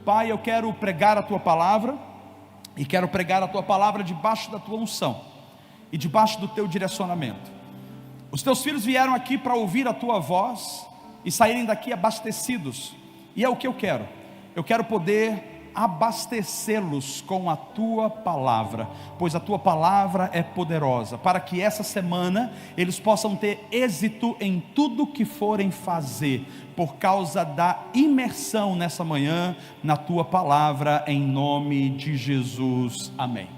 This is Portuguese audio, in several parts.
Pai, eu quero pregar a Tua palavra, e quero pregar a Tua palavra debaixo da Tua unção, e debaixo do Teu direcionamento. Os Teus filhos vieram aqui para ouvir a Tua voz, e saírem daqui abastecidos, e é o que eu quero poder abastecê-los com a Tua palavra, pois a Tua palavra é poderosa, para que essa semana eles possam ter êxito em tudo que forem fazer, por causa da imersão nessa manhã, na Tua palavra, em nome de Jesus, amém.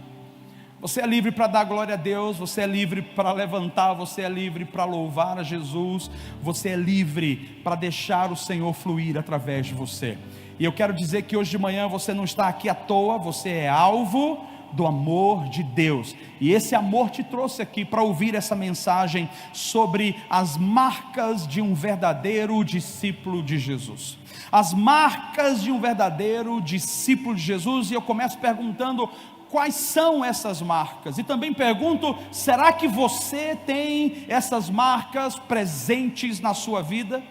Você é livre para dar glória a Deus, você é livre para levantar, você é livre para louvar a Jesus, você é livre para deixar o Senhor fluir através de você. E eu quero dizer que hoje de manhã você não está aqui à toa, você é alvo do amor de Deus, e esse amor te trouxe aqui para ouvir essa mensagem sobre as marcas de um verdadeiro discípulo de Jesus. As marcas de um verdadeiro discípulo de Jesus, e eu começo perguntando: quais são essas marcas? E também pergunto: será que você tem essas marcas presentes na sua vida?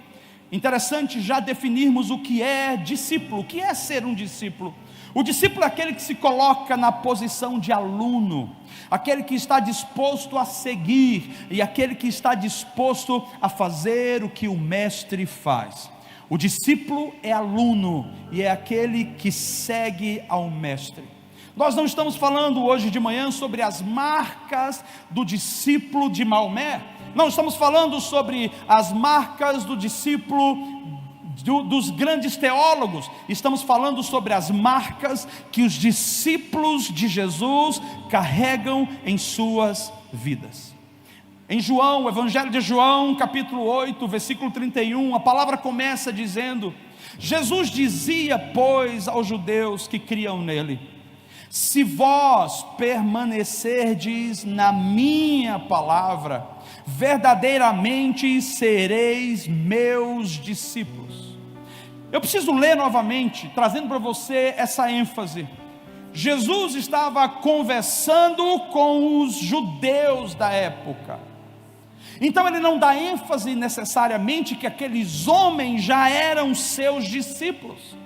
Interessante já definirmos o que é discípulo. O que é ser um discípulo? O discípulo é aquele que se coloca na posição de aluno, aquele que está disposto a seguir, e aquele que está disposto a fazer o que o mestre faz. O discípulo é aluno, e é aquele que segue ao mestre. Nós não estamos falando hoje de manhã sobre as marcas do discípulo de Maomé. Não estamos falando sobre as marcas do discípulo dos grandes teólogos. Estamos falando sobre as marcas que os discípulos de Jesus carregam em suas vidas. Em João, Evangelho de João, capítulo 8, versículo 31, a palavra começa dizendo: Jesus dizia, pois, aos judeus que criam nele: se vós permanecerdes na minha palavra, verdadeiramente sereis meus discípulos. Eu preciso ler novamente, trazendo para você essa ênfase. Jesus estava conversando com os judeus da época, então ele não dá ênfase necessariamente que aqueles homens já eram seus discípulos,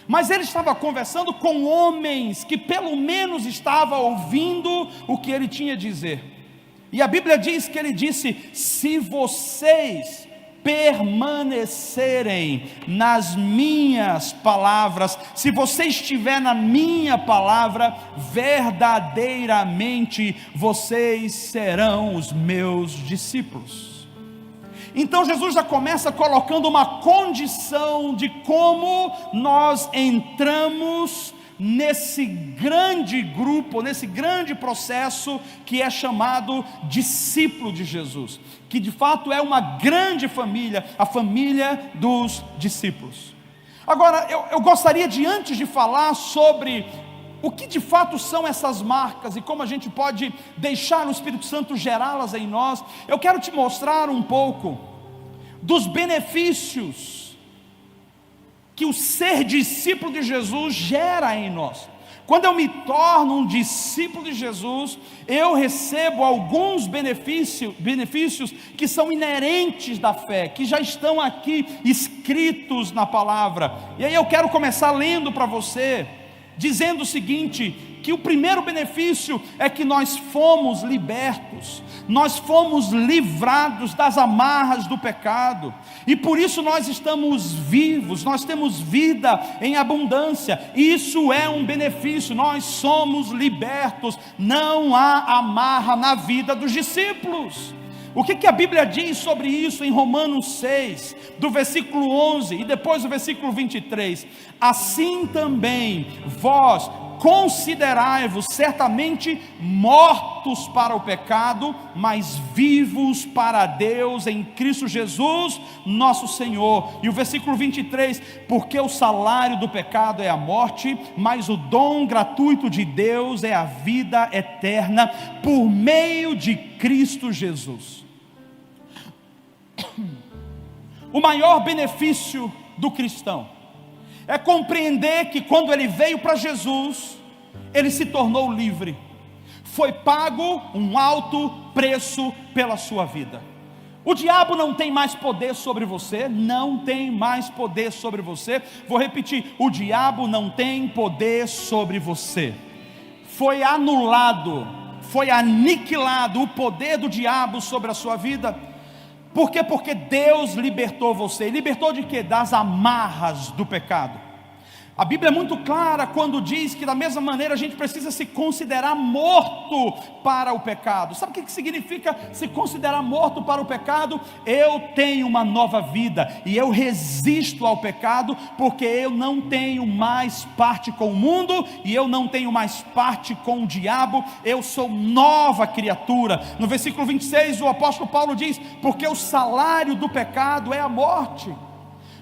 mas ele estava conversando com homens que pelo menos estavam ouvindo o que ele tinha a dizer. E a Bíblia diz que ele disse: se vocês permanecerem nas minhas palavras, se você estiver na minha palavra, verdadeiramente vocês serão os meus discípulos. Então Jesus já começa colocando uma condição de como nós entramos nesse grande grupo, nesse grande processo que é chamado discípulo de Jesus, que de fato é uma grande família, a família dos discípulos. Agora eu gostaria de, antes de falar sobre o que de fato são essas marcas e como a gente pode deixar o Espírito Santo gerá-las em nós, eu quero te mostrar um pouco dos benefícios que o ser discípulo de Jesus gera em nós. Quando eu me torno um discípulo de Jesus, eu recebo alguns benefícios que são inerentes da fé, que já estão aqui escritos na palavra. E aí eu quero começar lendo para você, dizendo o seguinte: que o primeiro benefício é que nós fomos libertos, nós fomos livrados das amarras do pecado, e por isso nós estamos vivos, nós temos vida em abundância. Isso é um benefício, nós somos libertos, não há amarra na vida dos discípulos. O que a Bíblia diz sobre isso em Romanos 6, do versículo 11 e depois do versículo 23? Assim também vós considerai-vos certamente mortos para o pecado, mas vivos para Deus em Cristo Jesus nosso Senhor. E o versículo 23: porque o salário do pecado é a morte, mas o dom gratuito de Deus é a vida eterna por meio de Cristo Jesus. O maior benefício do cristão é compreender que quando ele veio para Jesus, ele se tornou livre. Foi pago um alto preço pela sua vida. O diabo não tem mais poder sobre você, não tem mais poder sobre você. Vou repetir: o diabo não tem poder sobre você. Foi anulado, foi aniquilado o poder do diabo sobre a sua vida. Por quê? Porque Deus libertou você. Libertou de quê? Das amarras do pecado. A Bíblia é muito clara quando diz que da mesma maneira a gente precisa se considerar morto para o pecado. Sabe o que significa se considerar morto para o pecado? Eu tenho uma nova vida e eu resisto ao pecado, porque eu não tenho mais parte com o mundo e eu não tenho mais parte com o diabo. Eu sou nova criatura. No versículo 26 o apóstolo Paulo diz: porque o salário do pecado é a morte.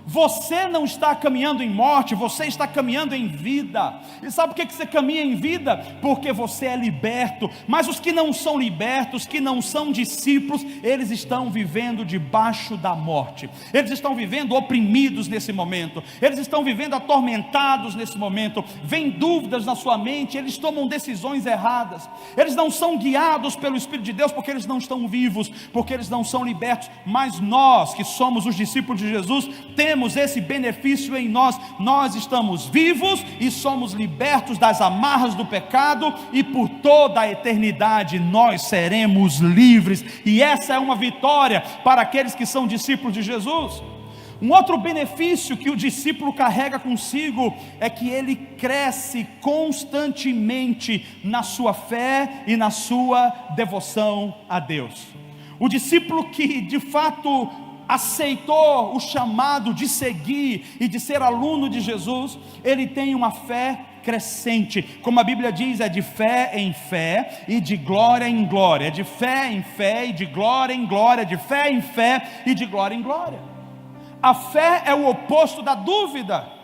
Você não está caminhando em morte, você está caminhando em vida. E sabe por que você caminha em vida? Porque você é liberto. Mas os que não são libertos, que não são discípulos, eles estão vivendo debaixo da morte. Eles estão vivendo oprimidos nesse momento. Eles estão vivendo atormentados nesse momento. Vêm dúvidas na sua mente, eles tomam decisões erradas. Eles não são guiados pelo Espírito de Deus, porque eles não estão vivos, porque eles não são libertos. Mas nós, que somos os discípulos de Jesus, temos esse benefício em nós. Nós estamos vivos e somos libertos das amarras do pecado, e por toda a eternidade nós seremos livres. E essa é uma vitória para aqueles que são discípulos de Jesus. Um outro benefício que o discípulo carrega consigo é que ele cresce constantemente na sua fé e na sua devoção a Deus. O discípulo que de fato aceitou o chamado de seguir e de ser aluno de Jesus, ele tem uma fé crescente. Como a Bíblia diz, é de fé em fé e de glória em glória, é de fé em fé e de glória em glória, de fé em fé e de glória em glória. A fé é o oposto da dúvida.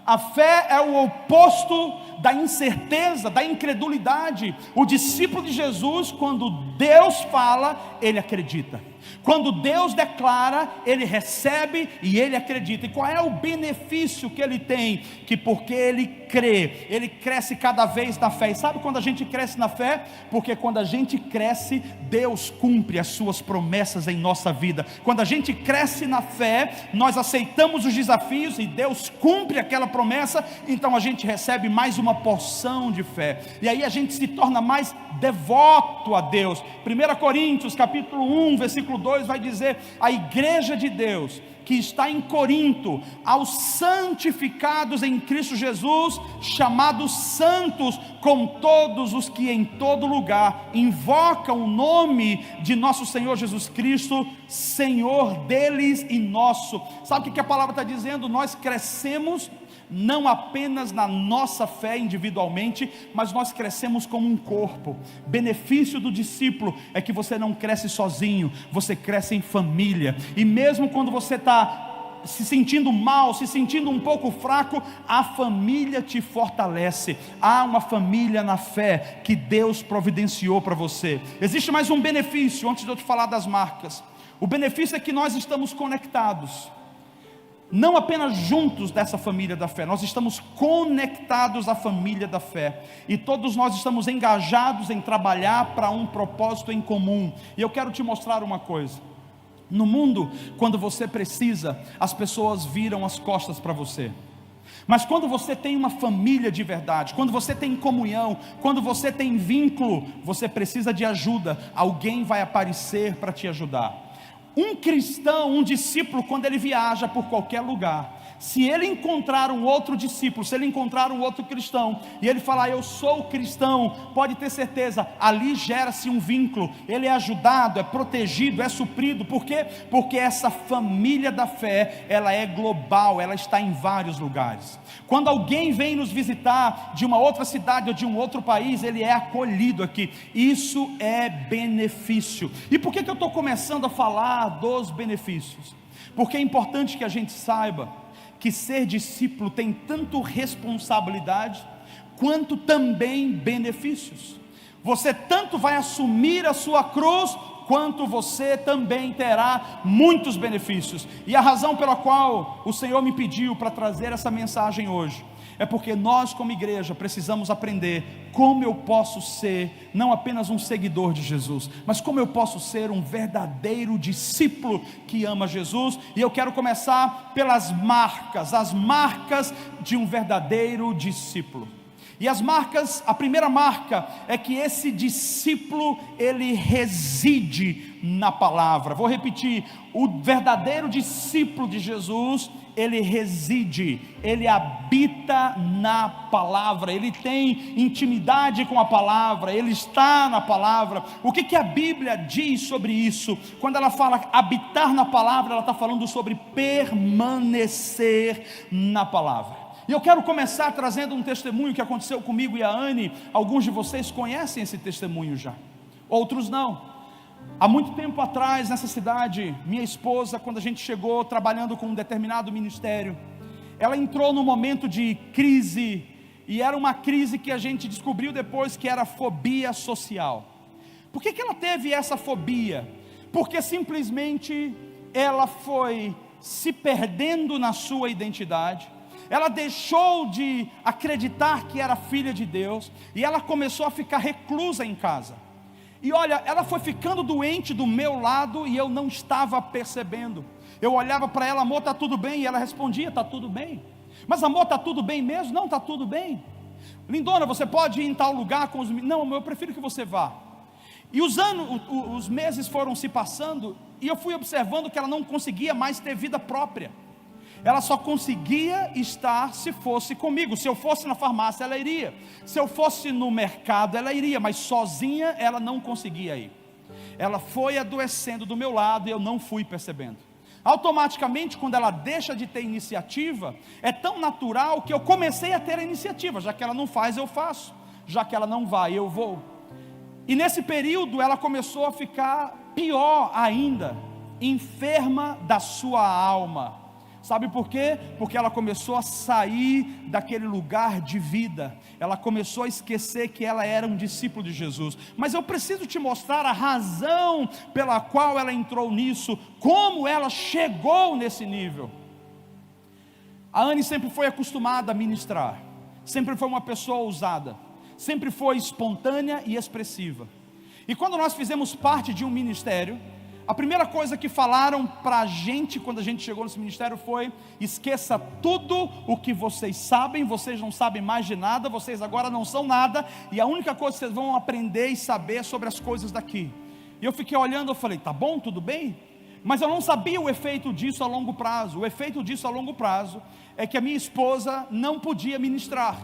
A fé é o oposto da incerteza, da incredulidade. O discípulo de Jesus, quando Deus fala, ele acredita. Quando Deus declara, ele recebe e ele acredita. E qual é o benefício que ele tem? Que porque ele crê, ele cresce cada vez na fé. E sabe quando a gente cresce na fé? Porque quando a gente cresce, Deus cumpre as suas promessas em nossa vida. Quando a gente cresce na fé, nós aceitamos os desafios e Deus cumpre aquela promessa. Então a gente recebe mais uma porção de fé. E aí a gente se torna mais devoto a Deus. 1 Coríntios capítulo 1 versículo 2 vai dizer: a igreja de Deus que está em Corinto, aos santificados em Cristo Jesus, chamados santos, com todos os que em todo lugar invocam o nome de nosso Senhor Jesus Cristo, Senhor deles e nosso. Sabe o que a palavra está dizendo? Nós crescemos não apenas na nossa fé individualmente, mas nós crescemos como um corpo. Benefício do discípulo é que você não cresce sozinho, você cresce em família. E mesmo quando você está se sentindo mal, se sentindo um pouco fraco, a família te fortalece. Há uma família na fé que Deus providenciou para você. Existe mais um benefício, antes de eu te falar das marcas. O benefício é que nós estamos conectados, não apenas juntos dessa família da fé, nós estamos conectados à família da fé, e todos nós estamos engajados em trabalhar para um propósito em comum. E eu quero te mostrar uma coisa: no mundo, quando você precisa, as pessoas viram as costas para você. Mas quando você tem uma família de verdade, quando você tem comunhão, quando você tem vínculo, você precisa de ajuda, alguém vai aparecer para te ajudar. Um cristão, um discípulo, quando ele viaja por qualquer lugar, se ele encontrar um outro discípulo, se ele encontrar um outro cristão, e ele falar: eu sou cristão, pode ter certeza, ali gera-se um vínculo. Ele é ajudado, é protegido, é suprido. Por quê? Porque essa família da fé, ela é global, ela está em vários lugares. Quando alguém vem nos visitar de uma outra cidade ou de um outro país, ele é acolhido aqui. Isso é benefício. E por que eu estou começando a falar dos benefícios? Porque é importante que a gente saiba que ser discípulo tem tanto responsabilidade quanto também benefícios. Você tanto vai assumir a sua cruz, quanto você também terá muitos benefícios. E a razão pela qual o Senhor me pediu para trazer essa mensagem hoje É porque nós como igreja precisamos aprender como eu posso ser não apenas um seguidor de Jesus, mas como eu posso ser um verdadeiro discípulo que ama Jesus. E eu quero começar pelas marcas, as marcas de um verdadeiro discípulo. E as marcas, a primeira marca é que esse discípulo, ele reside na palavra. Vou repetir: o verdadeiro discípulo de Jesus, ele reside, ele habita na palavra, ele tem intimidade com a palavra, ele está na palavra. O que a Bíblia diz sobre isso? Quando ela fala habitar na palavra, ela está falando sobre permanecer na palavra. E eu quero começar trazendo um testemunho que aconteceu comigo e a Anne. Alguns de vocês conhecem esse testemunho já, outros não. Há muito tempo atrás, nessa cidade, minha esposa, quando a gente chegou trabalhando com um determinado ministério, ela entrou num momento de crise, e era uma crise que a gente descobriu depois que era fobia social. Por que ela teve essa fobia? Porque simplesmente ela foi se perdendo na sua identidade. Ela deixou de acreditar que era filha de Deus, e ela começou a ficar reclusa em casa. E olha, ela foi ficando doente do meu lado, e eu não estava percebendo. Eu olhava para ela: amor, está tudo bem? E ela respondia: está tudo bem. Mas amor, está tudo bem mesmo? Não, está tudo bem. Lindona, você pode ir em tal lugar com os meninos? Não, amor, eu prefiro que você vá. E os meses foram se passando, e eu fui observando que ela não conseguia mais ter vida própria. Ela só conseguia estar se fosse comigo. Se eu fosse na farmácia, ela iria. Se eu fosse no mercado, ela iria. Mas sozinha, ela não conseguia ir. Ela foi adoecendo do meu lado, e eu não fui percebendo. Automaticamente, quando ela deixa de ter iniciativa, é tão natural que eu comecei a ter a iniciativa. Já que ela não faz, eu faço. Já que ela não vai, eu vou. E nesse período, ela começou a ficar pior ainda, enferma da sua alma. Sabe por quê? Porque ela começou a sair daquele lugar de vida. Ela começou a esquecer que ela era um discípulo de Jesus. Mas eu preciso te mostrar a razão pela qual ela entrou nisso, como ela chegou nesse nível. A Anne sempre foi acostumada a ministrar, sempre foi uma pessoa ousada, sempre foi espontânea e expressiva. E quando nós fizemos parte de um ministério, a primeira coisa que falaram para a gente quando a gente chegou nesse ministério foi: esqueça tudo o que vocês sabem, vocês não sabem mais de nada, vocês agora não são nada, e a única coisa que vocês vão aprender e saber é sobre as coisas daqui. E eu fiquei olhando, eu falei: tá bom, tudo bem? Mas eu não sabia o efeito disso a longo prazo. O efeito disso a longo prazo é que a minha esposa não podia ministrar.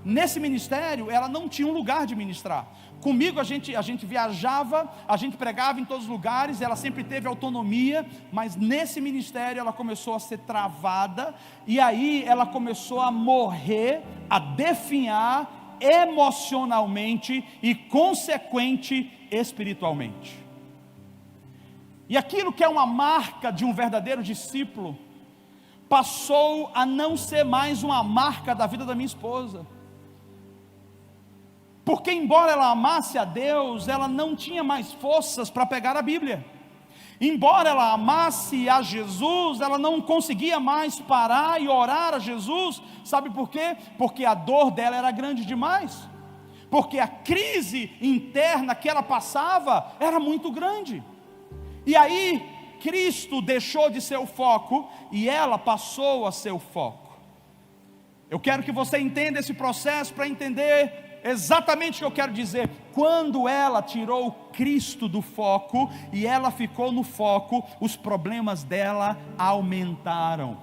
Nesse ministério, ela não tinha um lugar de ministrar. Comigo a gente viajava, a gente pregava em todos os lugares, ela sempre teve autonomia, mas nesse ministério ela começou a ser travada, e aí ela começou a morrer, a definhar emocionalmente e consequente espiritualmente. E aquilo que é uma marca de um verdadeiro discípulo, passou a não ser mais uma marca da vida da minha esposa. Porque embora ela amasse a Deus, ela não tinha mais forças para pegar a Bíblia. Embora ela amasse a Jesus, ela não conseguia mais parar e orar a Jesus. Sabe por quê? Porque a dor dela era grande demais. Porque a crise interna que ela passava era muito grande. E aí, Cristo deixou de ser o foco, e ela passou a ser o foco. Eu quero que você entenda esse processo para entender exatamente o que eu quero dizer. Quando ela tirou Cristo do foco e ela ficou no foco, os problemas dela aumentaram.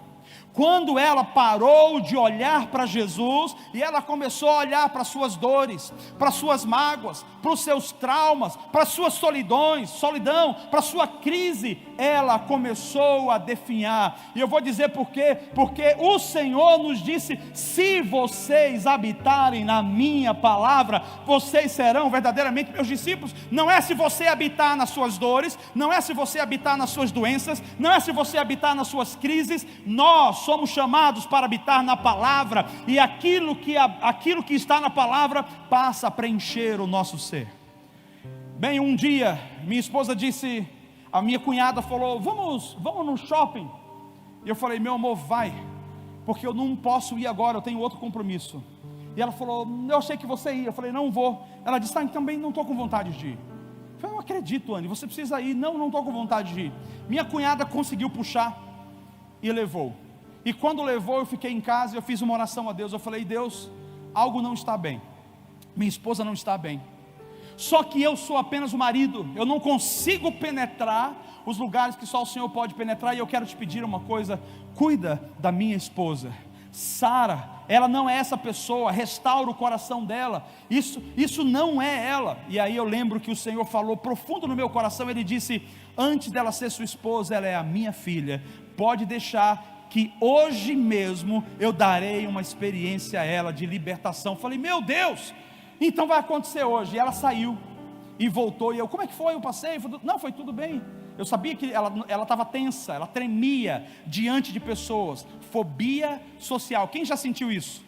Quando ela parou de olhar para Jesus e ela começou a olhar para suas dores, para suas mágoas, para os seus traumas, para as suas solidão, para a sua crise, ela começou a definhar. E eu vou dizer por quê? Porque o Senhor nos disse: se vocês habitarem na minha palavra, vocês serão verdadeiramente meus discípulos. Não é se você habitar nas suas dores, não é se você habitar nas suas doenças, não é se você habitar nas suas crises. Nós somos chamados para habitar na palavra, e aquilo que está na palavra passa a preencher o nosso ser. Bem, um dia minha esposa disse, a minha cunhada falou: vamos no shopping. E eu falei: meu amor, vai. porque eu não posso ir agora, eu tenho outro compromisso. E ela falou, eu achei que você ia. Eu falei, não vou. Ela disse, também não estou com vontade de ir. Eu falei, eu acredito, Anne, você precisa ir. Não estou com vontade de ir. Minha cunhada conseguiu puxar e levou. E quando levou, eu fiquei em casa e eu fiz uma oração a Deus. Eu falei, Deus, algo não está bem. Minha esposa não está bem. Só que eu sou apenas o marido. Eu não consigo penetrar os lugares que só o Senhor pode penetrar. E eu quero te pedir uma coisa. Cuida da minha esposa Sara, ela não é essa pessoa, restaura o coração dela, isso não é ela. E aí eu lembro que o Senhor falou profundo no meu coração, Ele disse, antes dela ser sua esposa, ela é a minha filha, pode deixar que hoje mesmo eu darei uma experiência a ela de libertação. Falei, meu Deus, então vai acontecer hoje. E ela saiu e voltou, e eu, como é que foi o passeio? Não, foi tudo bem. Eu sabia que ela estava tensa, ela tremia diante de pessoas, fobia social. Quem já sentiu isso?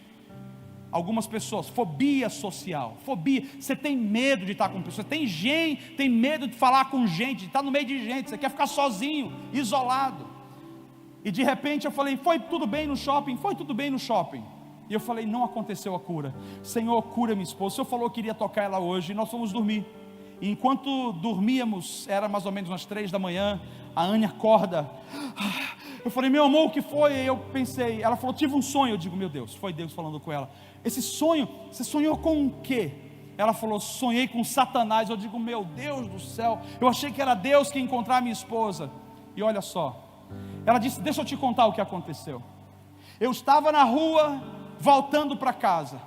Algumas pessoas, fobia social, fobia, você tem medo de estar com pessoas, tem medo de falar com gente, de estar no meio de gente, você quer ficar sozinho, isolado. E de repente eu falei, foi tudo bem no shopping? Foi tudo bem no shopping. E eu falei, não aconteceu a cura. Senhor, cura minha esposa. O Senhor falou que iria tocar ela hoje, e nós fomos dormir. E enquanto dormíamos, era mais ou menos umas 3 da manhã, a Anne acorda. Eu falei, meu amor, o que foi? E eu pensei, ela falou, tive um sonho. Eu digo, meu Deus, foi Deus falando com ela. Esse sonho, você sonhou com o quê? Ela falou, sonhei com Satanás. Eu digo, meu Deus do céu, eu achei que era Deus que ia encontrar minha esposa. E olha só, ela disse, deixa eu te contar o que aconteceu. Eu estava na rua, voltando para casa,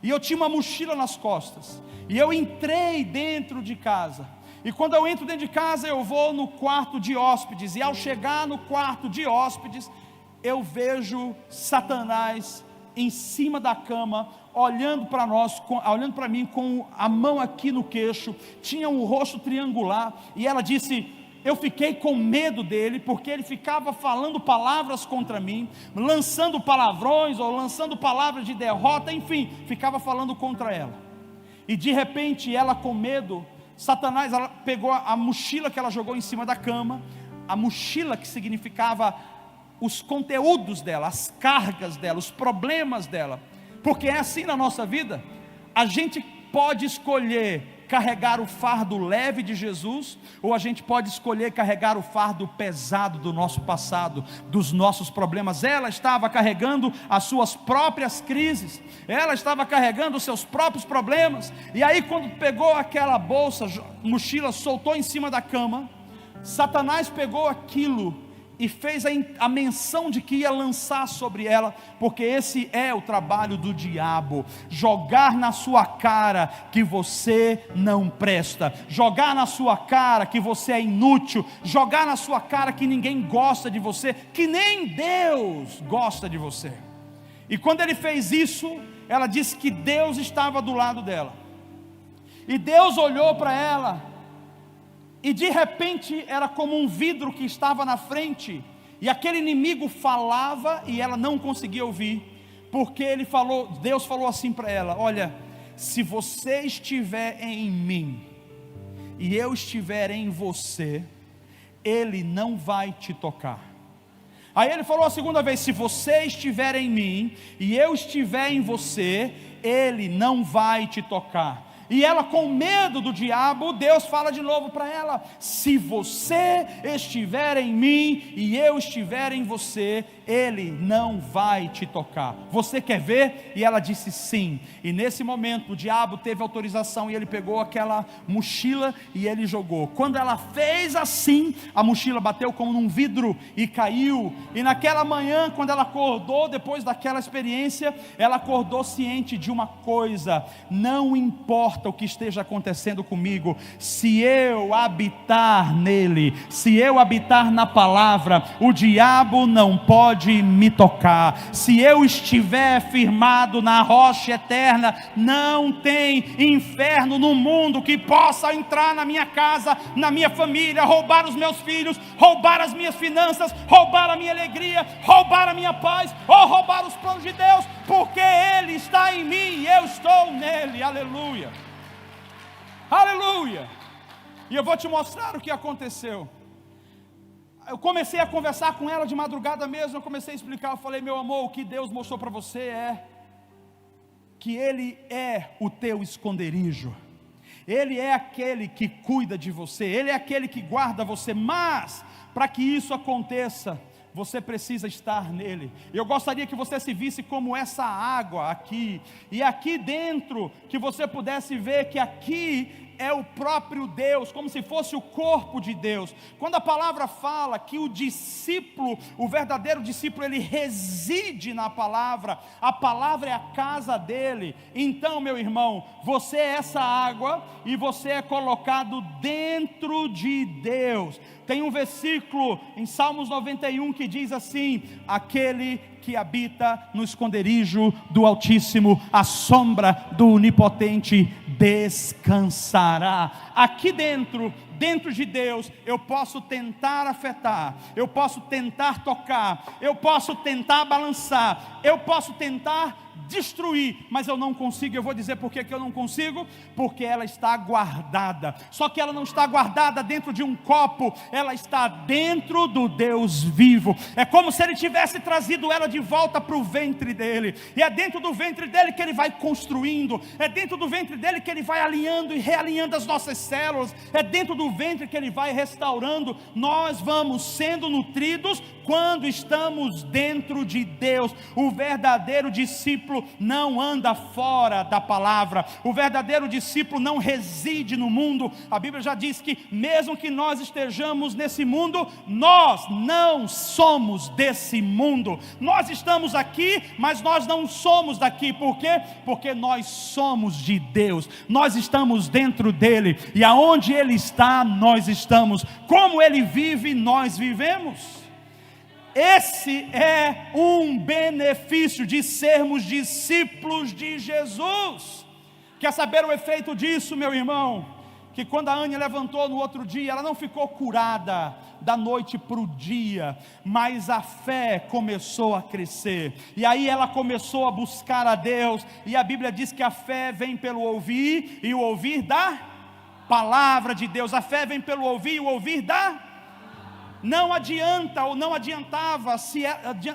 e eu tinha uma mochila nas costas, e eu entrei dentro de casa, e quando eu entro dentro de casa, eu vou no quarto de hóspedes, e ao chegar no quarto de hóspedes, eu vejo Satanás em cima da cama, olhando para nós, olhando para mim com a mão aqui no queixo, tinha um rosto triangular, e ela disse, eu fiquei com medo dele, porque ele ficava falando palavras contra mim, lançando palavrões, ou lançando palavras de derrota, enfim, ficava falando contra ela. E de repente, ela com medo, Satanás, ela pegou a mochila que ela jogou em cima da cama, a mochila que significava os conteúdos dela, as cargas dela, os problemas dela, porque é assim na nossa vida, a gente pode escolher carregar o fardo leve de Jesus, ou a gente pode escolher carregar o fardo pesado do nosso passado, dos nossos problemas. Ela estava carregando as suas próprias crises, ela estava carregando os seus próprios problemas, e aí quando pegou aquela bolsa, mochila, soltou em cima da cama, Satanás pegou aquilo e fez a menção de que ia lançar sobre ela, porque esse é o trabalho do diabo, jogar na sua cara que você não presta, jogar na sua cara que você é inútil, jogar na sua cara que ninguém gosta de você, que nem Deus gosta de você. E quando ele fez isso, ela disse que Deus estava do lado dela, e Deus olhou para ela, e de repente era como um vidro que estava na frente, e aquele inimigo falava e ela não conseguia ouvir, porque Deus falou assim para ela, olha, se você estiver em mim, e eu estiver em você, Ele não vai te tocar. Aí ele falou a segunda vez, se você estiver em mim, e eu estiver em você, Ele não vai te tocar. E ela com medo do diabo, Deus fala de novo para ela, se você estiver em mim, e eu estiver em você, Ele não vai te tocar. Você quer ver? E ela disse sim. E nesse momento o diabo teve autorização, e ele pegou aquela mochila e ele jogou. Quando ela fez assim, a mochila bateu como num vidro e caiu. E naquela manhã, quando ela acordou, depois daquela experiência, ela acordou ciente de uma coisa, não importa o que esteja acontecendo comigo, se eu habitar nele, se eu habitar na palavra, o diabo não pode me tocar. Se eu estiver firmado na rocha eterna, não tem inferno no mundo que possa entrar na minha casa, na minha família, roubar os meus filhos, roubar as minhas finanças, roubar a minha alegria, roubar a minha paz, ou roubar os planos de Deus, porque Ele está em mim e eu estou nele. Aleluia, aleluia. E eu vou te mostrar o que aconteceu. eu comecei a conversar com ela de madrugada mesmo, eu comecei a explicar, eu falei: meu amor, o que Deus mostrou para você é que Ele é o teu esconderijo, Ele é aquele que cuida de você, Ele é aquele que guarda você, mas para que isso aconteça, você precisa estar nele. Eu gostaria que você se visse como essa água aqui, e aqui dentro, que você pudesse ver que aqui é o próprio Deus, como se fosse o corpo de Deus. Quando a palavra fala que o discípulo, o verdadeiro discípulo, ele reside na palavra, a palavra é a casa dele. Então, meu irmão, você é essa água, e você é colocado dentro de Deus. Tem um versículo em Salmos 91 que diz assim: aquele que habita no esconderijo do Altíssimo, a sombra do Onipotente descansará. Aqui dentro de Deus, eu posso tentar afetar, eu posso tentar tocar, eu posso tentar balançar, eu posso tentar destruir, mas eu não consigo. Eu vou dizer por que eu não consigo: porque ela está guardada. Só que ela não está guardada dentro de um copo, ela está dentro do Deus vivo. É como se Ele tivesse trazido ela de volta para o ventre dele, e é dentro do ventre dele que Ele vai construindo, é dentro do ventre dele que Ele vai alinhando e realinhando as nossas células, é dentro do ventre que Ele vai restaurando. Nós vamos sendo nutridos quando estamos dentro de Deus. O verdadeiro discípulo não anda fora da palavra, o verdadeiro discípulo não reside no mundo. A Bíblia já diz que mesmo que nós estejamos nesse mundo, nós não somos desse mundo. Nós estamos aqui, mas nós não somos daqui. Por quê? Porque nós somos de Deus, nós estamos dentro dele, e aonde Ele está, nós estamos. Como Ele vive, nós vivemos. Esse é um benefício de sermos discípulos de Jesus. Quer saber o efeito disso, meu irmão? Que quando a Anne levantou no outro dia, ela não ficou curada da noite para o dia, mas a fé começou a crescer, e aí ela começou a buscar a Deus, e a Bíblia diz que a fé vem pelo ouvir, e o ouvir da palavra de Deus. A fé vem pelo ouvir, e o ouvir da... Não adianta, ou não adiantava,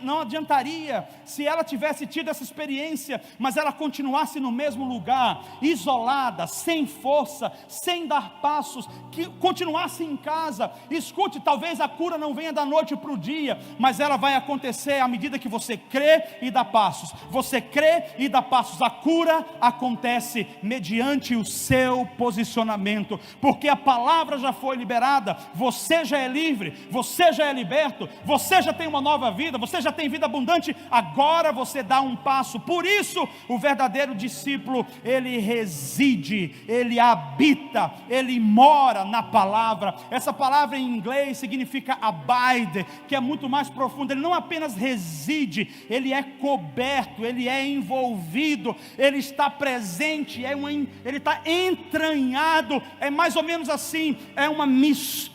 não adiantaria se ela tivesse tido essa experiência, mas ela continuasse no mesmo lugar, isolada, sem força, sem dar passos, que continuasse em casa. Escute, talvez a cura não venha da noite para o dia, mas ela vai acontecer à medida que você crê e dá passos. Você crê e dá passos. A cura acontece mediante o seu posicionamento, porque a palavra já foi liberada, você já é livre, você já é liberto, você já tem uma nova vida, você já tem vida abundante. Agora você dá um passo. Por isso o verdadeiro discípulo, ele reside, ele habita, ele mora na palavra. Essa palavra em inglês significa abide, que é muito mais profundo. Ele não apenas reside, ele é coberto, ele é envolvido, ele está presente, ele está entranhado. É mais ou menos assim, é uma mistura.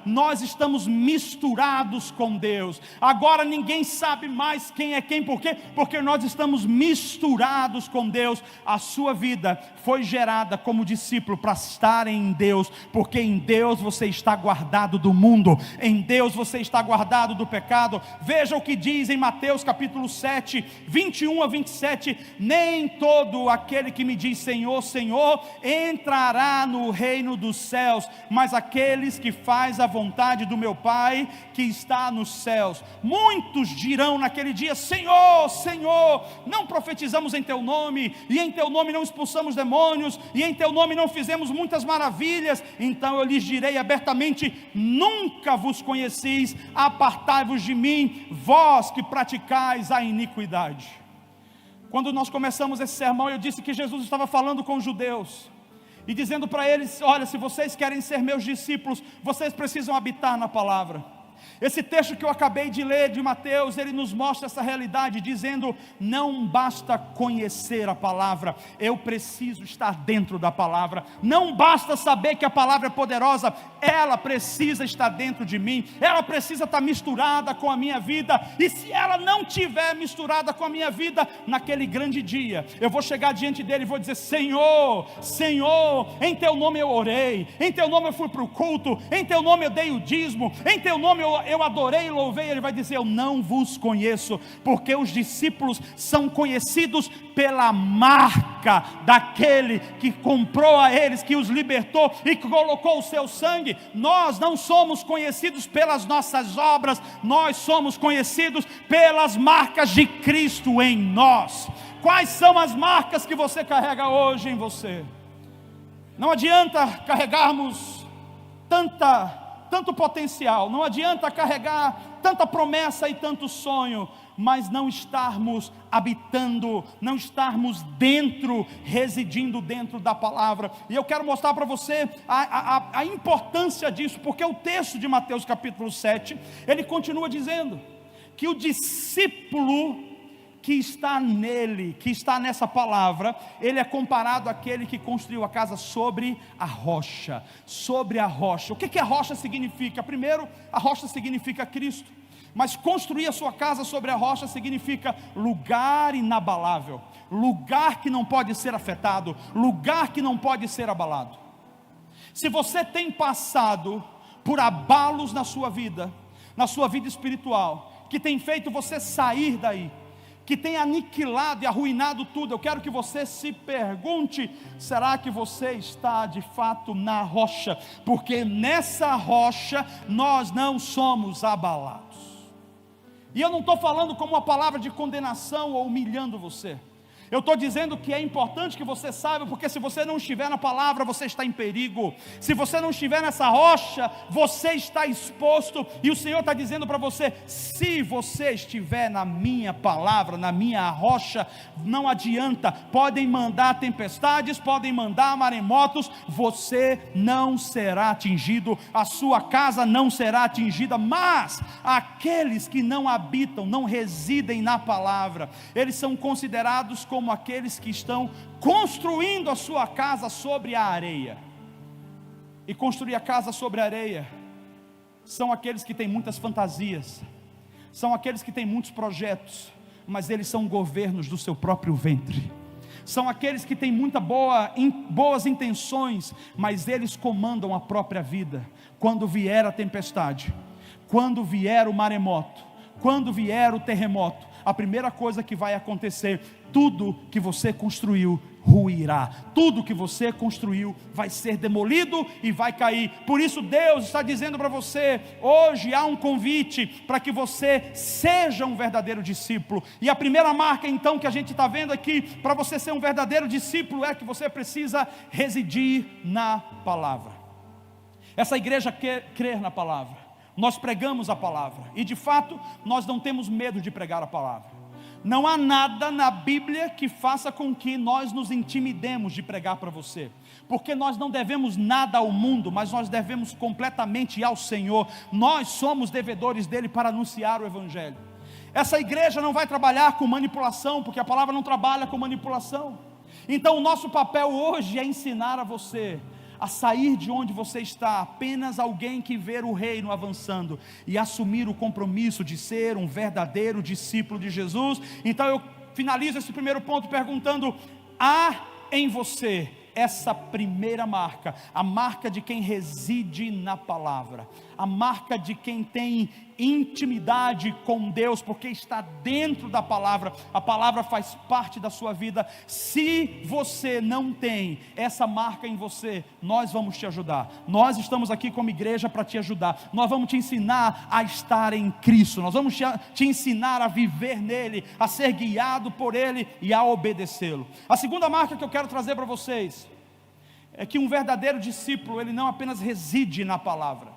Nós estamos misturados com Deus. Agora ninguém sabe mais quem é quem. Por quê? Porque nós estamos misturados com Deus. A sua vida foi gerada como discípulo para estar em Deus, porque em Deus você está guardado do mundo, em Deus você está guardado do pecado. Veja o que diz em Mateus capítulo 7, 21 a 27, nem todo aquele que me diz Senhor, Senhor, entrará no reino dos céus, mas aqueles que faz a vontade do meu Pai que está nos céus. Muitos dirão naquele dia: Senhor, Senhor, não profetizamos em teu nome, e em teu nome não expulsamos demônios, e em teu nome não fizemos muitas maravilhas? Então eu lhes direi abertamente: nunca vos conheci, apartai-vos de mim, vós que praticais a iniquidade. Quando nós começamos esse sermão, eu disse que Jesus estava falando com os judeus e dizendo para eles: olha, se vocês querem ser meus discípulos, vocês precisam habitar na palavra. Esse texto que eu acabei de ler de Mateus, ele nos mostra essa realidade, dizendo: não basta conhecer a palavra, eu preciso estar dentro da palavra. Não basta saber que a palavra é poderosa, ela precisa estar dentro de mim, ela precisa estar misturada com a minha vida. E se ela não estiver misturada com a minha vida, naquele grande dia, eu vou chegar diante dele e vou dizer: Senhor, Senhor, em teu nome eu orei, em teu nome eu fui para o culto, em teu nome eu dei o dízimo, em teu nome eu eu adorei e louvei, ele vai dizer: eu não vos conheço, porque os discípulos são conhecidos pela marca daquele que comprou a eles, que os libertou e que colocou o seu sangue. Nós não somos conhecidos pelas nossas obras, nós somos conhecidos pelas marcas de Cristo em nós. Quais são as marcas que você carrega hoje em você? Não adianta carregarmos tanto potencial, não adianta carregar tanta promessa e tanto sonho, mas não estarmos habitando, não estarmos dentro, residindo dentro da palavra. E eu quero mostrar para você a importância disso, porque o texto de Mateus capítulo 7, ele continua dizendo que o discípulo que está nele, que está nessa palavra, ele é comparado àquele que construiu a casa sobre a rocha. Sobre a rocha. O que a rocha significa? Primeiro, a rocha significa Cristo. Mas construir a sua casa sobre a rocha significa lugar inabalável, lugar que não pode ser afetado, lugar que não pode ser abalado. Se você tem passado por abalos na sua vida espiritual, que tem feito você sair daí, que tem aniquilado e arruinado tudo, eu quero que você se pergunte: será que você está de fato na rocha? Porque nessa rocha nós não somos abalados. E eu não estou falando como uma palavra de condenação ou humilhando você. Eu estou dizendo que é importante que você saiba, porque se você não estiver na palavra, você está em perigo. Se você não estiver nessa rocha, você está exposto. E o Senhor está dizendo para você: se você estiver na minha palavra, na minha rocha, não adianta. Podem mandar tempestades, podem mandar maremotos, você não será atingido, a sua casa não será atingida. Mas aqueles que não habitam, não residem na palavra, eles são considerados como aqueles que estão construindo a sua casa sobre a areia. E construir a casa sobre a areia são aqueles que têm muitas fantasias, são aqueles que têm muitos projetos, mas eles são governos do seu próprio ventre. São aqueles que têm boas intenções, mas eles comandam a própria vida. Quando vier a tempestade, quando vier o maremoto, quando vier o terremoto, a primeira coisa que vai acontecer: tudo que você construiu ruirá, tudo que você construiu vai ser demolido e vai cair. Por isso Deus está dizendo para você, hoje há um convite para que você seja um verdadeiro discípulo. E a primeira marca então que a gente está vendo aqui, para você ser um verdadeiro discípulo, é que você precisa residir na palavra. Essa igreja quer crer na palavra. Nós pregamos a palavra, e de fato nós não temos medo de pregar a palavra. Não há nada na Bíblia que faça com que nós nos intimidemos de pregar para você, porque nós não devemos nada ao mundo, mas nós devemos completamente ao Senhor. Nós somos devedores dele para anunciar o Evangelho. Essa igreja não vai trabalhar com manipulação, porque a palavra não trabalha com manipulação. Então o nosso papel hoje é ensinar a você a sair de onde você está, apenas alguém que vê o reino avançando, e assumir o compromisso de ser um verdadeiro discípulo de Jesus. Então eu finalizo esse primeiro ponto perguntando: há em você essa primeira marca, a marca de quem reside na palavra, a marca de quem tem intimidade com Deus, porque está dentro da palavra, a palavra faz parte da sua vida. Se você não tem essa marca em você, nós vamos te ajudar. Nós estamos aqui como igreja para te ajudar. Nós vamos te ensinar a estar em Cristo, nós vamos te ensinar a viver nele, a ser guiado por ele e a obedecê-lo. A segunda marca que eu quero trazer para vocês é que um verdadeiro discípulo, ele não apenas reside na palavra,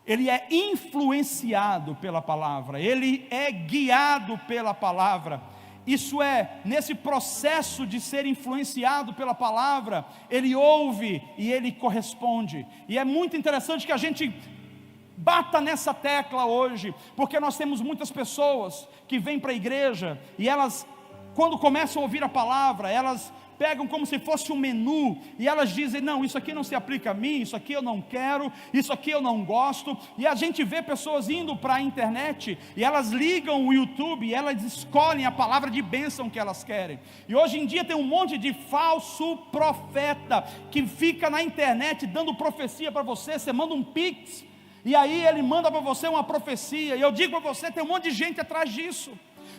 ele é influenciado pela palavra, ele é guiado pela palavra. Isso é, nesse processo de ser influenciado pela palavra, ele ouve e ele corresponde. E é muito interessante que a gente bata nessa tecla hoje, porque nós temos muitas pessoas que vêm para a igreja e elas, quando começam a ouvir a palavra, elas pegam como se fosse um menu, e elas dizem: não, isso aqui não se aplica a mim, isso aqui eu não quero, isso aqui eu não gosto. E a gente vê pessoas indo para a internet, e elas ligam o YouTube, e elas escolhem a palavra de bênção que elas querem. E hoje em dia tem um monte de falso profeta, que fica na internet dando profecia para você. Você manda um pix, e aí ele manda para você uma profecia, e eu digo para você, tem um monte de gente atrás disso.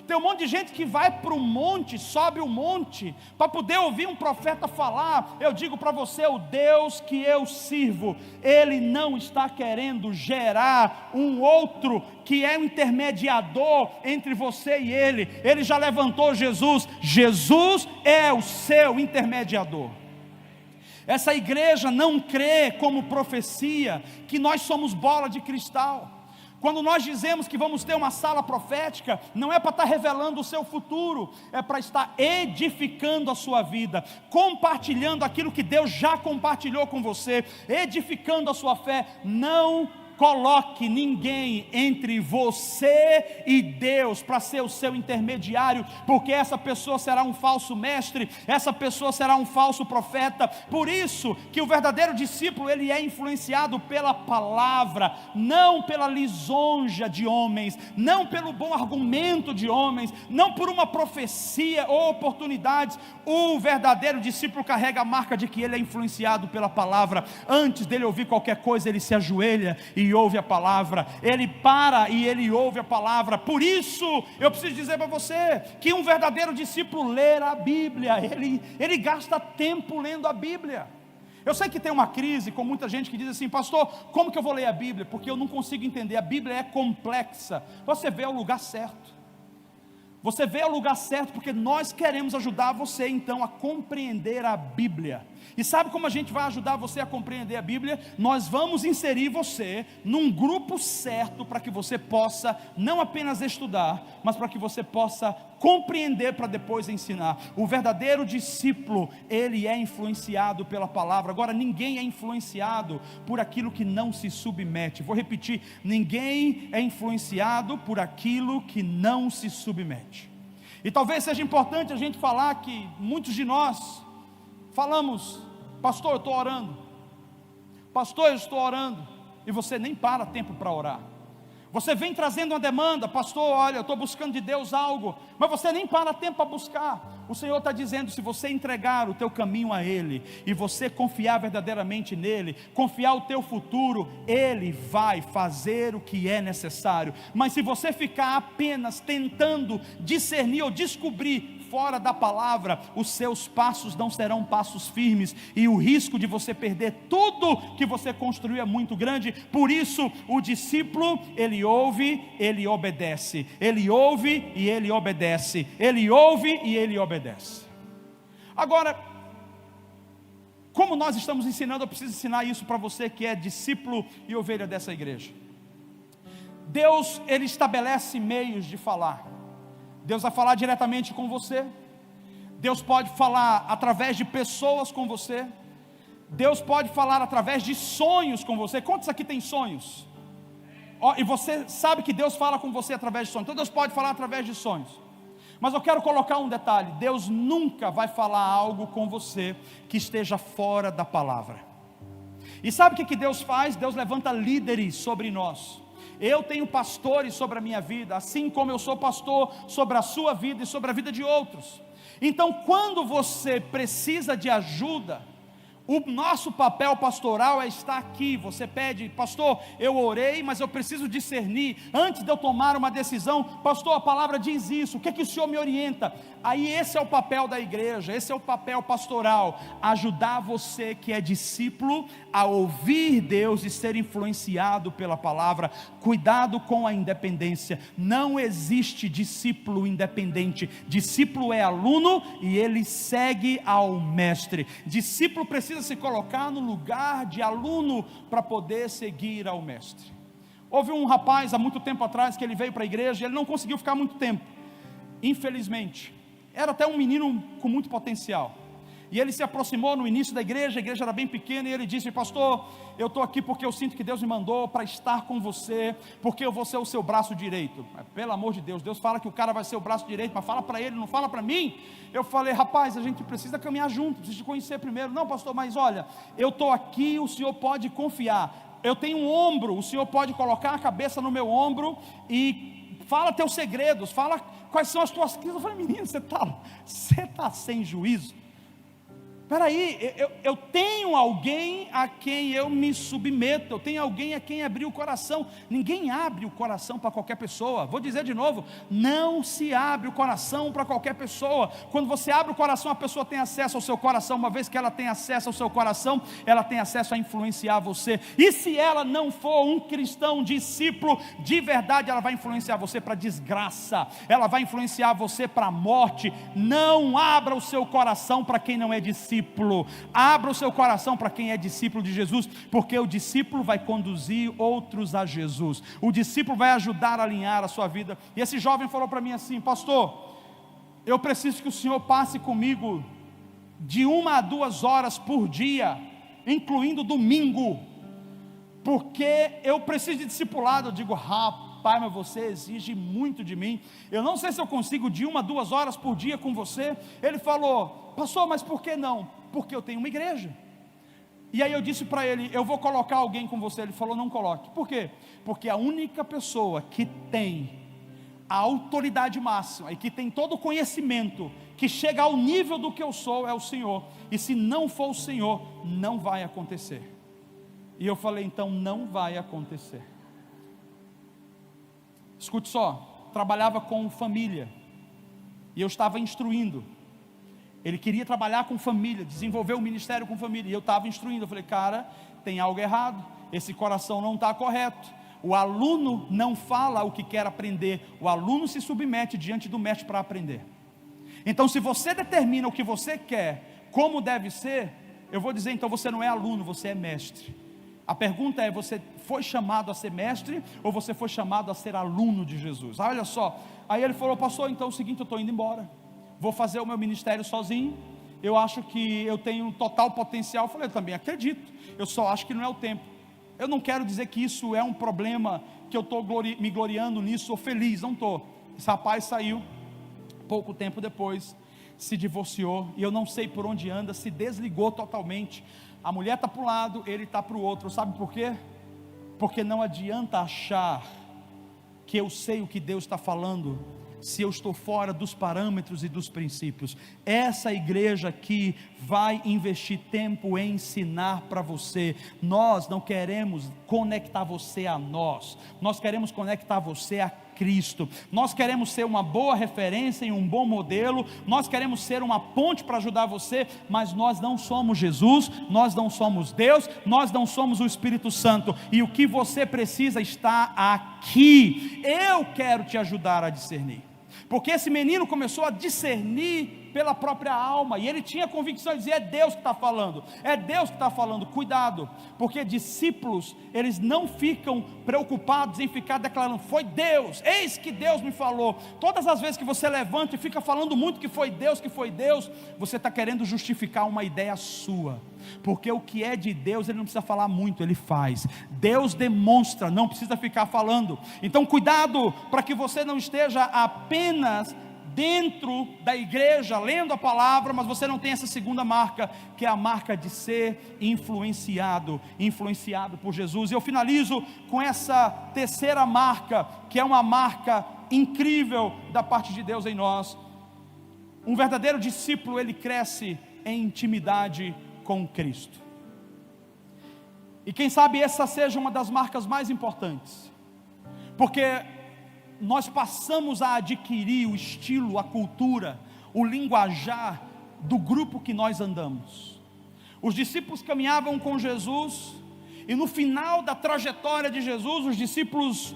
Tem um monte de gente que vai para o monte, sobe o monte, para poder ouvir um profeta falar. Eu digo para você, o Deus que eu sirvo, Ele não está querendo gerar um outro que é um intermediador entre você e Ele. Ele já levantou Jesus, Jesus é o seu intermediador. Essa igreja não crê como profecia que nós somos bola de cristal. Quando nós dizemos que vamos ter uma sala profética, não é para estar revelando o seu futuro, é para estar edificando a sua vida, compartilhando aquilo que Deus já compartilhou com você, edificando a sua fé. Não coloque ninguém entre você e Deus para ser o seu intermediário, porque essa pessoa será um falso mestre, essa pessoa será um falso profeta. Por isso que o verdadeiro discípulo, ele é influenciado pela palavra, não pela lisonja de homens, não pelo bom argumento de homens, não por uma profecia ou oportunidades. O verdadeiro discípulo carrega a marca de que ele é influenciado pela palavra. Antes dele ouvir qualquer coisa, ele se ajoelha e ouve a palavra, ele para e ele ouve a palavra. Por isso eu preciso dizer para você que um verdadeiro discípulo lê a Bíblia, ele gasta tempo lendo a Bíblia. Eu sei que tem uma crise com muita gente que diz assim: pastor, como que eu vou ler a Bíblia? Porque eu não consigo entender, a Bíblia é complexa. Você vê o lugar certo, você vê o lugar certo, porque nós queremos ajudar você então a compreender a Bíblia. E sabe como a gente vai ajudar você a compreender a Bíblia? Nós vamos inserir você num grupo certo, para que você possa não apenas estudar, mas para que você possa compreender para depois ensinar. O verdadeiro discípulo, ele é influenciado pela palavra. Agora, ninguém é influenciado por aquilo que não se submete. Vou repetir: ninguém é influenciado por aquilo que não se submete. E talvez seja importante a gente falar que muitos de nós falamos: pastor, eu estou orando, pastor, eu estou orando, e você nem para tempo para orar. Você vem trazendo uma demanda: pastor, olha, eu estou buscando de Deus algo, mas você nem para tempo para buscar. O Senhor está dizendo: se você entregar o teu caminho a Ele, e você confiar verdadeiramente nele, confiar o teu futuro, Ele vai fazer o que é necessário. Mas se você ficar apenas tentando discernir ou descobrir fora da palavra, os seus passos não serão passos firmes, e o risco de você perder tudo que você construiu é muito grande. Por isso o discípulo, ele ouve, ele obedece, ele ouve e ele obedece, ele ouve e ele obedece. Agora, como nós estamos ensinando, eu preciso ensinar isso para você que é discípulo e ovelha dessa igreja. Deus, ele estabelece meios de falar. Deus vai falar diretamente com você, Deus pode falar através de pessoas com você, Deus pode falar através de sonhos com você. Quantos aqui tem sonhos? E você sabe que Deus fala com você através de sonhos. Então Deus pode falar através de sonhos. Mas eu quero colocar um detalhe: Deus nunca vai falar algo com você que esteja fora da palavra. E sabe o que Deus faz? Deus levanta líderes sobre nós. Eu tenho pastores sobre a minha vida, assim como eu sou pastor sobre a sua vida e sobre a vida de outros. Então, quando você precisa de ajuda, o nosso papel pastoral é estar aqui. Você pede: pastor, eu orei, mas eu preciso discernir, antes de eu tomar uma decisão, pastor, a palavra diz isso, o que o senhor me orienta? Aí esse é o papel da igreja, esse é o papel pastoral, ajudar você que é discípulo a ouvir Deus e ser influenciado pela palavra. Cuidado com a independência, não existe discípulo independente. Discípulo é aluno e ele segue ao mestre. Discípulo precisa se colocar no lugar de aluno para poder seguir ao mestre. Houve um rapaz há muito tempo atrás que ele veio para a igreja, ele não conseguiu ficar muito tempo, infelizmente. Era até um menino com muito potencial, e ele se aproximou no início da igreja, a igreja era bem pequena, e ele disse: pastor, eu estou aqui porque eu sinto que Deus me mandou para estar com você, porque eu vou ser o seu braço direito. Mas, pelo amor de Deus, Deus fala que o cara vai ser o braço direito, mas fala para ele, não fala para mim. Eu falei: rapaz, a gente precisa caminhar junto, precisa te conhecer primeiro. Não, pastor, mas olha, eu estou aqui, o senhor pode confiar, eu tenho um ombro, o senhor pode colocar a cabeça no meu ombro e fala teus segredos, fala quais são as tuas crises. Eu falei: menino, você está sem juízo? Peraí, eu tenho alguém a quem eu me submeto, eu tenho alguém a quem abrir o coração. Ninguém abre o coração para qualquer pessoa. Vou dizer de novo, não se abre o coração para qualquer pessoa. Quando você abre o coração, a pessoa tem acesso ao seu coração. Uma vez que ela tem acesso ao seu coração, ela tem acesso a influenciar você. E se ela não for um cristão, discípulo de verdade, ela vai influenciar você para desgraça, ela vai influenciar você para a morte. Não abra o seu coração para quem não é discípulo. Abra o seu coração para quem é discípulo de Jesus, porque o discípulo vai conduzir outros a Jesus, o discípulo vai ajudar a alinhar a sua vida. E esse jovem falou para mim assim: pastor, eu preciso que o senhor passe comigo de 1 a 2 horas por dia, incluindo domingo, porque eu preciso de discipulado. Eu digo: rapaz, mas você exige muito de mim, eu não sei se eu consigo de 1 a 2 horas por dia com você. Ele falou: pastor, mas por que não? Porque eu tenho uma igreja. E aí eu disse para ele: eu vou colocar alguém com você. Ele falou: não coloque. Por quê? Porque a única pessoa que tem a autoridade máxima e que tem todo o conhecimento, que chega ao nível do que eu sou, é o Senhor. E se não for o Senhor, não vai acontecer. E eu falei: então não vai acontecer. Escute só, trabalhava com família, e eu estava instruindo. Ele queria trabalhar com família, desenvolver um ministério com família, e eu estava instruindo. Eu falei: cara, tem algo errado, esse coração não está correto. O aluno não fala o que quer aprender, o aluno se submete diante do mestre para aprender. Então, se você determina o que você quer, como deve ser, eu vou dizer: então você não é aluno, você é mestre. A pergunta é: você foi chamado a ser mestre, ou você foi chamado a ser aluno de Jesus? Olha só, aí ele falou: pastor, então é o seguinte, eu estou indo embora, vou fazer o meu ministério sozinho, eu acho que eu tenho total potencial. Eu falei: eu também acredito, eu só acho que não é o tempo. Eu não quero dizer que isso é um problema, que eu estou me gloriando nisso, ou feliz, não estou. Esse rapaz saiu, pouco tempo depois, se divorciou, e eu não sei por onde anda, se desligou totalmente. A mulher está para um lado, ele está para o outro. Sabe por quê? Porque não adianta achar que eu sei o que Deus está falando, se eu estou fora dos parâmetros e dos princípios. Essa igreja aqui vai investir tempo em ensinar para você. Nós não queremos conectar você a nós queremos conectar você a Cristo. Nós queremos ser uma boa referência e um bom modelo, nós queremos ser uma ponte para ajudar você, mas nós não somos Jesus, nós não somos Deus, nós não somos o Espírito Santo, e o que você precisa está aqui. Eu quero te ajudar a discernir, porque esse menino começou a discernir pela própria alma, e ele tinha convicção de dizer: é Deus que está falando, é Deus que está falando. Cuidado, porque discípulos, eles não ficam preocupados em ficar declarando: foi Deus, eis que Deus me falou. Todas as vezes que você levanta e fica falando muito que foi Deus, você está querendo justificar uma ideia sua, porque o que é de Deus, ele não precisa falar muito, ele faz. Deus demonstra, não precisa ficar falando. Então cuidado, para que você não esteja apenas dentro da igreja, lendo a palavra, mas você não tem essa segunda marca, que é a marca de ser influenciado por Jesus. E eu finalizo com essa terceira marca, que é uma marca incrível da parte de Deus em nós. Um verdadeiro discípulo, ele cresce em intimidade com Cristo. E quem sabe essa seja uma das marcas mais importantes, porque nós passamos a adquirir o estilo, a cultura, o linguajar do grupo que nós andamos. Os discípulos caminhavam com Jesus, e no final da trajetória de Jesus, os discípulos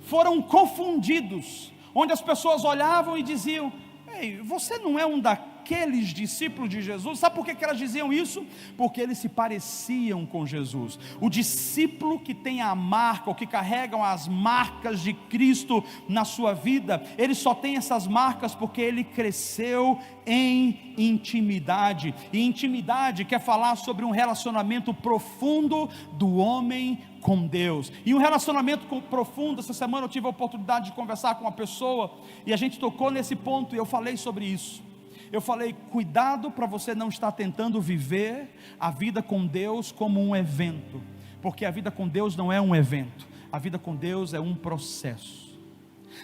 foram confundidos, onde as pessoas olhavam e diziam: ei, você não é um daqueles discípulos de Jesus? Sabe por que elas diziam isso? Porque eles se pareciam com Jesus. O discípulo que tem a marca, ou que carregam as marcas de Cristo na sua vida, ele só tem essas marcas porque ele cresceu em intimidade. E intimidade quer falar sobre um relacionamento profundo do homem com Deus. E um relacionamento profundo. Essa semana eu tive a oportunidade de conversar com uma pessoa, e a gente tocou nesse ponto, e eu falei sobre isso. Eu falei: cuidado para você não estar tentando viver a vida com Deus como um evento, porque a vida com Deus não é um evento, a vida com Deus é um processo.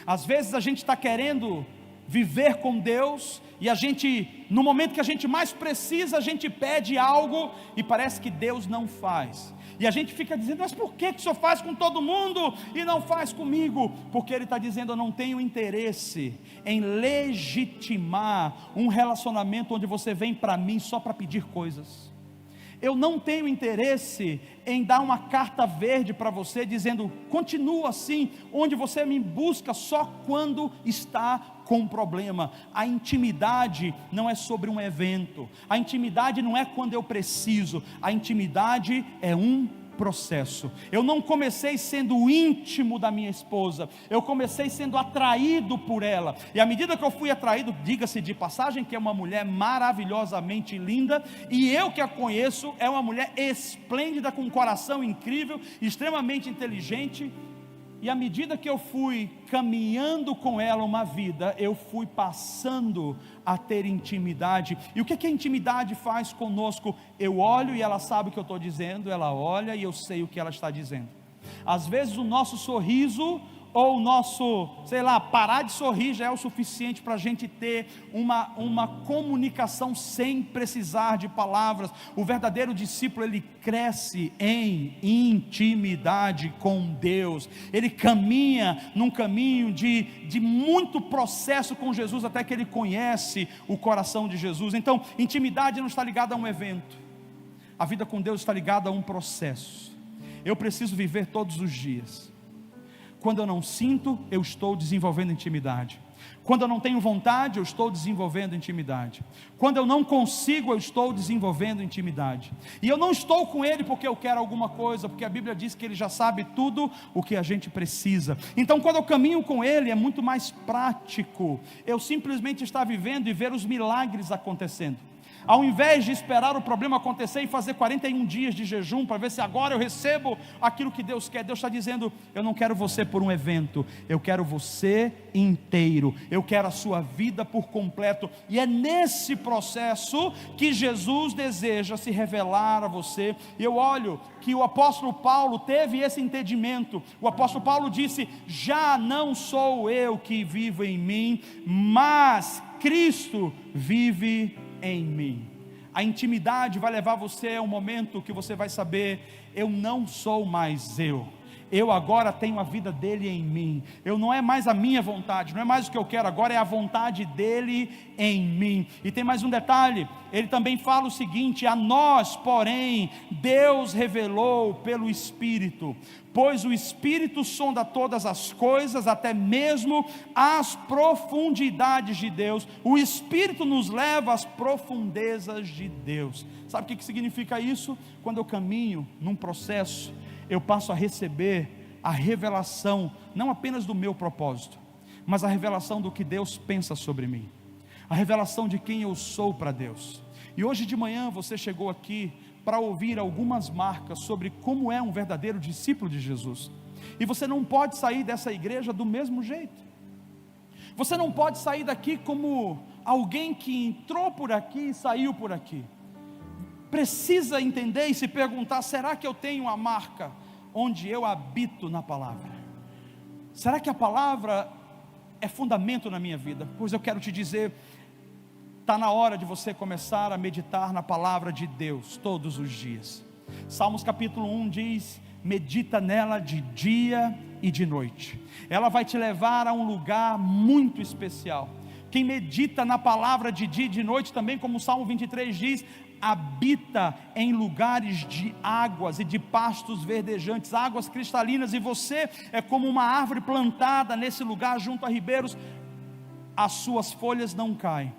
Às vezes a gente está querendo viver com Deus, e a gente, no momento que a gente mais precisa, a gente pede algo e parece que Deus não faz. E a gente fica dizendo: mas por que o Senhor faz com todo mundo e não faz comigo? Porque Ele está dizendo: eu não tenho interesse em legitimar um relacionamento onde você vem para mim só para pedir coisas. Eu não tenho interesse em dar uma carta verde para você dizendo: continua assim, onde você me busca só quando está com um problema. A intimidade não é sobre um evento, a intimidade não é quando eu preciso, a intimidade é um processo. Eu não comecei sendo íntimo da minha esposa, eu comecei sendo atraído por ela, e à medida que eu fui atraído, diga-se de passagem que é uma mulher maravilhosamente linda, e eu que a conheço, é uma mulher esplêndida, com um coração incrível, extremamente inteligente, e à medida que eu fui caminhando com ela uma vida, eu fui passando a ter intimidade. E o que a intimidade faz conosco? Eu olho e ela sabe o que eu estou dizendo, ela olha e eu sei o que ela está dizendo. Às vezes o nosso sorriso, ou o nosso, parar de sorrir já é o suficiente para a gente ter uma comunicação sem precisar de palavras. O verdadeiro discípulo, ele cresce em intimidade com Deus, ele caminha num caminho de muito processo com Jesus, até que ele conhece o coração de Jesus. Então, intimidade não está ligada a um evento, a vida com Deus está ligada a um processo. Eu preciso viver todos os dias. Quando eu não sinto, eu estou desenvolvendo intimidade. Quando eu não tenho vontade, eu estou desenvolvendo intimidade. Quando eu não consigo, eu estou desenvolvendo intimidade. E eu não estou com Ele porque eu quero alguma coisa, porque a Bíblia diz que Ele já sabe tudo o que a gente precisa. Então, quando eu caminho com Ele, é muito mais prático eu simplesmente estar vivendo e ver os milagres acontecendo. Ao invés de esperar o problema acontecer e fazer 41 dias de jejum para ver se agora eu recebo aquilo que Deus quer, Deus está dizendo: eu não quero você por um evento, eu quero você inteiro, eu quero a sua vida por completo. E é nesse processo que Jesus deseja se revelar a você. E eu olho que o apóstolo Paulo teve esse entendimento. O apóstolo Paulo disse: já não sou eu que vivo em mim, mas Cristo vive em mim. A intimidade vai levar você a um momento que você vai saber: eu não sou mais eu agora tenho a vida dele em mim. Eu não é mais a minha vontade, não é mais o que eu quero, agora é a vontade dele em mim. E tem mais um detalhe, ele também fala o seguinte: a nós, porém, Deus revelou pelo Espírito, pois o Espírito sonda todas as coisas, até mesmo as profundidades de Deus. O Espírito nos leva às profundezas de Deus. Sabe o que significa isso? Quando eu caminho num processo, eu passo a receber a revelação, não apenas do meu propósito, mas a revelação do que Deus pensa sobre mim, a revelação de quem eu sou para Deus. E hoje de manhã você chegou aqui para ouvir algumas marcas sobre como é um verdadeiro discípulo de Jesus. E você não pode sair dessa igreja do mesmo jeito. Você não pode sair daqui como alguém que entrou por aqui e saiu por aqui. Precisa entender e se perguntar: será que eu tenho a marca onde eu habito na palavra? Será que a palavra é fundamento na minha vida? Pois eu quero te dizer, está na hora de você começar a meditar na palavra de Deus todos os dias. Salmos capítulo 1 diz: medita nela de dia e de noite. Ela vai te levar a um lugar muito especial. Quem medita na palavra de dia e de noite, também como o Salmo 23 diz, habita em lugares de águas e de pastos verdejantes, águas cristalinas, e você é como uma árvore plantada nesse lugar junto a ribeiros. As suas folhas não caem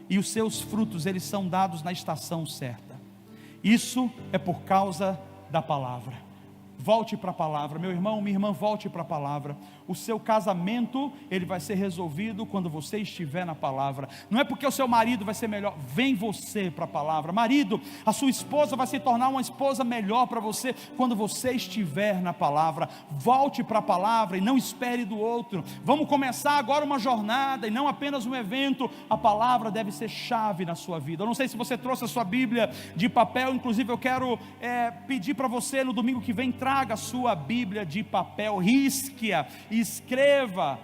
e os seus frutos, eles são dados na estação certa. Isso é por causa da palavra. Volte para a palavra, meu irmão, minha irmã, volte para a palavra. O seu casamento, ele vai ser resolvido quando você estiver na palavra. Não é porque o seu marido vai ser melhor, vem você para a palavra. Marido, a sua esposa vai se tornar uma esposa melhor para você quando você estiver na palavra. Volte para a palavra e não espere do outro. Vamos começar agora uma jornada e não apenas um evento. A palavra deve ser chave na sua vida. Eu não sei se você trouxe a sua Bíblia de papel, inclusive eu quero pedir para você no domingo que vem, traga a sua Bíblia de papel, risque-a, escreva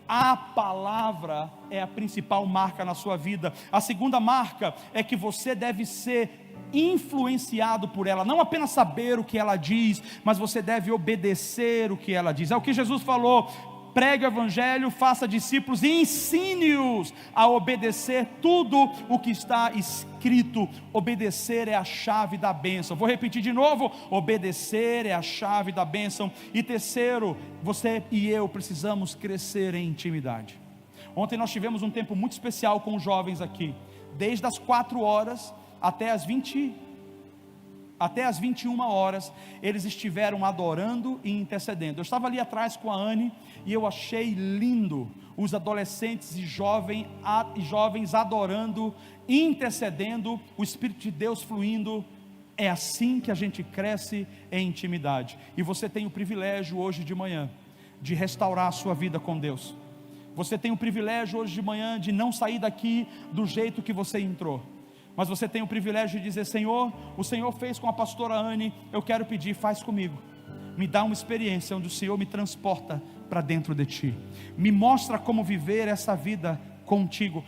A palavra é a principal marca na sua vida. A segunda marca é que você deve ser influenciado por ela, não apenas saber o que ela diz, mas você deve obedecer o que ela diz. É o que Jesus falou: pregue o evangelho, faça discípulos e ensine-os a obedecer tudo o que está escrito. Obedecer é a chave da bênção. Vou repetir de novo: obedecer é a chave da bênção. E terceiro, você e eu precisamos crescer em intimidade. Ontem nós tivemos um tempo muito especial com os jovens aqui, desde as 4 horas até as 21 horas, eles estiveram adorando e intercedendo. Eu estava ali atrás com a Anne, e eu achei lindo os adolescentes e jovens adorando, intercedendo, o Espírito de Deus fluindo. É assim que a gente cresce em intimidade. E você tem o privilégio hoje de manhã de restaurar a sua vida com Deus. Você tem o privilégio hoje de manhã de não sair daqui do jeito que você entrou, mas você tem o privilégio de dizer: Senhor, o Senhor fez com a pastora Anne, eu quero pedir, faz comigo. Me dá uma experiência onde o Senhor me transporta para dentro de Ti. Me mostra como viver essa vida contigo.